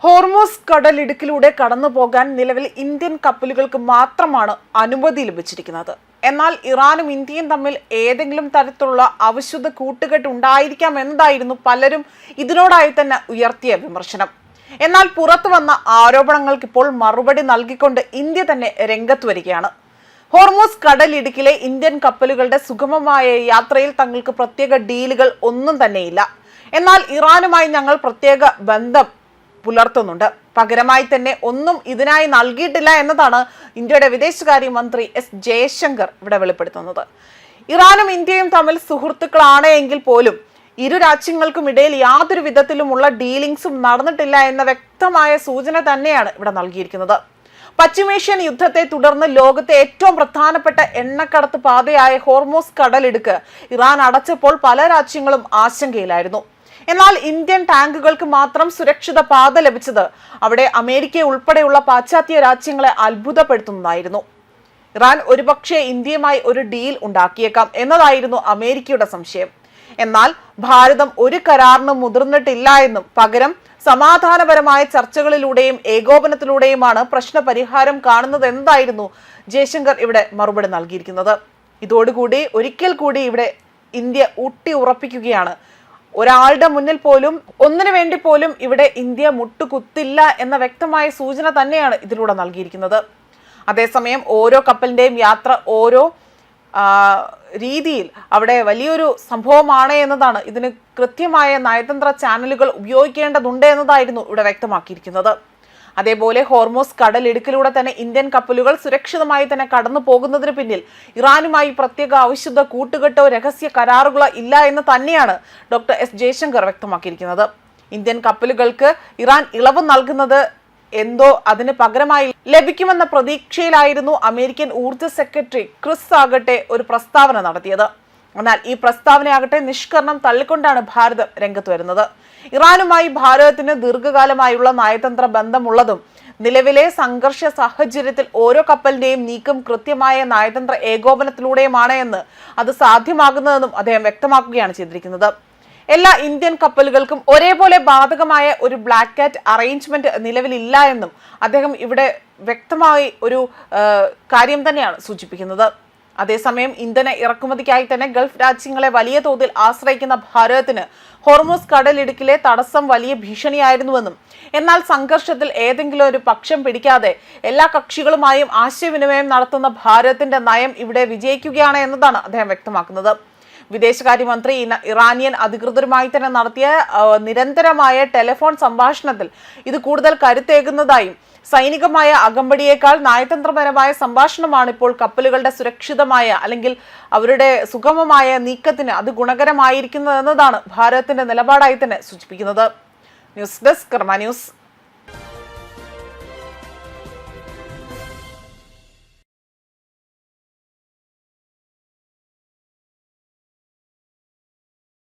Hormuz കടലിടുക്കിലൂടെ കടന്നുപോകാൻ നിലവിൽ Indian കപ്പലുകൾക്ക് മാത്രമാണ് അനുമതി ലഭിച്ചിരിക്കുന്നത്. എന്നാൽ ഇറാനും ഇന്ത്യയും തമ്മിൽ ഏതെങ്കിലും തരത്തിലുള്ള അവിശുദ്ധ കൂട്ടുകെട്ട് ഉണ്ടായിരിക്കാം എന്നതായിരുന്നു പലരും ഇതിനോടായി തന്നെ ഉയർത്തിയ വിമർശനം. എന്നാൽ പുറത്തു വന്ന ആരോപണങ്ങൾക്കിപ്പോൾ മറുപടി നൽകിക്കൊണ്ട് ഇന്ത്യ തന്നെ രംഗത്ത് വരികയാണ്. ഹോർമൂസ് കടലിടുക്കിലെ ഇന്ത്യൻ കപ്പലുകളുടെ സുഗമമായ യാത്രയിൽ തങ്ങൾക്ക് പ്രത്യേക ഡീലുകൾ ഒന്നും തന്നെയില്ല. എന്നാൽ ഇറാനുമായി ഞങ്ങൾ പ്രത്യേക ബന്ധം പുലർത്തുന്നുണ്ട്. പകരമായി തന്നെ ഒന്നും ഇതിനായി നൽകിയിട്ടില്ല എന്നതാണ് ഇന്ത്യയുടെ വിദേശകാര്യമന്ത്രി എസ് ജയശങ്കർ ഇവിടെ വെളിപ്പെടുത്തുന്നത്. ഇറാനും ഇന്ത്യയും തമ്മിൽ സുഹൃത്തുക്കളാണ് എങ്കിൽ പോലും ഇരു രാജ്യങ്ങൾക്കും ഇടയിൽ യാതൊരു വിധത്തിലുമുള്ള ഡീലിംഗ്സും നടന്നിട്ടില്ല എന്ന വ്യക്തമായ സൂചന തന്നെയാണ് ഇവിടെ നൽകിയിരിക്കുന്നത്. പശ്ചിമേഷ്യൻ യുദ്ധത്തെ തുടർന്ന് ലോകത്തെ ഏറ്റവും പ്രധാനപ്പെട്ട എണ്ണക്കടത്ത് പാതയായ ഹോർമൂസ് കടലിടുക്ക് ഇറാൻ അടച്ചപ്പോൾ പല രാജ്യങ്ങളും ആശങ്കയിലായിരുന്നു. എന്നാൽ ഇന്ത്യൻ ടാങ്കുകൾക്ക് മാത്രം സുരക്ഷിത പാത ലഭിച്ചത് അവിടെ അമേരിക്ക ഉൾപ്പെടെയുള്ള പാശ്ചാത്യ രാജ്യങ്ങളെ അത്ഭുതപ്പെടുത്തുന്നതായിരുന്നു. ഇറാൻ ഒരുപക്ഷെ ഇന്ത്യയുമായി ഒരു ഡീൽ ഉണ്ടാക്കിയേക്കാം എന്നതായിരുന്നു അമേരിക്കയുടെ സംശയം. എന്നാൽ ഭാരതം ഒരു കരാറിനും മുതിർന്നിട്ടില്ല എന്നും പകരം സമാധാനപരമായ ചർച്ചകളിലൂടെയും ഏകോപനത്തിലൂടെയുമാണ് പ്രശ്ന പരിഹാരം കാണുന്നത് എന്നതായിരുന്നു ജയശങ്കർ ഇവിടെ മറുപടി നൽകിയിരിക്കുന്നത്. ഇതോടുകൂടി ഒരിക്കൽ കൂടി ഇവിടെ ഇന്ത്യ ഊട്ടി ഉറപ്പിക്കുകയാണ്, ഒരാളുടെ മുന്നിൽ പോലും ഒന്നിനു വേണ്ടി പോലും ഇവിടെ ഇന്ത്യ മുട്ടുകുത്തില്ല എന്ന വ്യക്തമായ സൂചന തന്നെയാണ് ഇതിലൂടെ നൽകിയിരിക്കുന്നത്. അതേസമയം ഓരോ കപ്പലിന്റെയും യാത്ര ഓരോ രീതിയിൽ അവിടെ വലിയൊരു സംഭവമാണ് എന്നതാണ്. ഇതിന് കൃത്യമായ നയതന്ത്ര ചാനലുകൾ ഉപയോഗിക്കേണ്ടതുണ്ട് എന്നതായിരുന്നു ഇവിടെ വ്യക്തമാക്കിയിരിക്കുന്നത്. അതേപോലെ ഹോർമൂസ് കടലിടുക്കിലൂടെ തന്നെ ഇന്ത്യൻ കപ്പലുകൾ സുരക്ഷിതമായി തന്നെ കടന്നു പോകുന്നതിന് പിന്നിൽ ഇറാനുമായി പ്രത്യേക അവിശുദ്ധ കൂട്ടുകെട്ടോ രഹസ്യ കരാറുകളോ ഇല്ല എന്ന് തന്നെയാണ് ഡോക്ടർ എസ് ജയശങ്കർ വ്യക്തമാക്കിയിരിക്കുന്നത്. ഇന്ത്യൻ കപ്പലുകൾക്ക് ഇറാൻ ഇളവ് നൽകുന്നത് എന്തോ അതിന് പകരമായി ലഭിക്കുമെന്ന പ്രതീക്ഷയിലായിരുന്നു അമേരിക്കൻ ഊർജ്ജ സെക്രട്ടറി ക്രിസ് ആകട്ടെ ഒരു പ്രസ്താവന നടത്തിയത്. എന്നാൽ ഈ പ്രസ്താവനയാകട്ടെ നിഷ്കരണം തള്ളിക്കൊണ്ടാണ് ഭാരതം രംഗത്ത് വരുന്നത്. ഇറാനുമായി ഭാരതത്തിന് ദീർഘകാലമായുള്ള നയതന്ത്ര ബന്ധമുള്ളതും നിലവിലെ സംഘർഷ സാഹചര്യത്തിൽ ഓരോ കപ്പലിന്റെയും നീക്കം കൃത്യമായ നയതന്ത്ര ഏകോപനത്തിലൂടെയുമാണ് എന്ന് അത് സാധ്യമാകുന്നതെന്നും അദ്ദേഹം വ്യക്തമാക്കുകയാണ് ചെയ്തിരിക്കുന്നത്. എല്ലാ ഇന്ത്യൻ കപ്പലുകൾക്കും ഒരേപോലെ ബാധകമായ ഒരു ബ്ലാക്ക് കാറ്റ് അറേഞ്ച്മെന്റ് നിലവിലില്ല എന്നും അദ്ദേഹം ഇവിടെ വ്യക്തമായി ഒരു കാര്യം തന്നെയാണ് സൂചിപ്പിക്കുന്നത്. അതേസമയം ഇന്ധന ഇറക്കുമതിക്കായി തന്നെ ഗൾഫ് രാജ്യങ്ങളെ വലിയ തോതിൽ ആശ്രയിക്കുന്ന ഭാരതത്തിന് ഹോർമൂസ് കടലിടുക്കിലെ തടസ്സം വലിയ ഭീഷണിയായിരുന്നുവെന്നും എന്നാൽ സംഘർഷത്തിൽ ഏതെങ്കിലും ഒരു പക്ഷം പിടിക്കാതെ എല്ലാ കക്ഷികളുമായും ആശയവിനിമയം നടത്തുന്ന ഭാരതത്തിന്റെ നയം ഇവിടെ വിജയിക്കുകയാണ് എന്നതാണ് അദ്ദേഹം വ്യക്തമാക്കുന്നത്. വിദേശകാര്യമന്ത്രി ഇറാനിയൻ അധികൃതരുമായി തന്നെ നടത്തിയ നിരന്തരമായ ടെലിഫോൺ സംഭാഷണത്തിൽ ഇത് കൂടുതൽ കരുത്തേകുന്നതായും സൈനികമായ അകമ്പടിയേക്കാൾ നയതന്ത്രപരമായ സംഭാഷണമാണ് ഇപ്പോൾ കപ്പലുകളുടെ സുരക്ഷിതമായ അല്ലെങ്കിൽ അവരുടെ സുഗമമായ നീക്കത്തിന് അത് ഗുണകരമായിരിക്കുന്നത് എന്നതാണ് ഭാരതത്തിന്റെ നിലപാടായി തന്നെ സൂചിപ്പിക്കുന്നത്. ന്യൂസ് ഡെസ്ക് കർമ്മ ന്യൂസ്.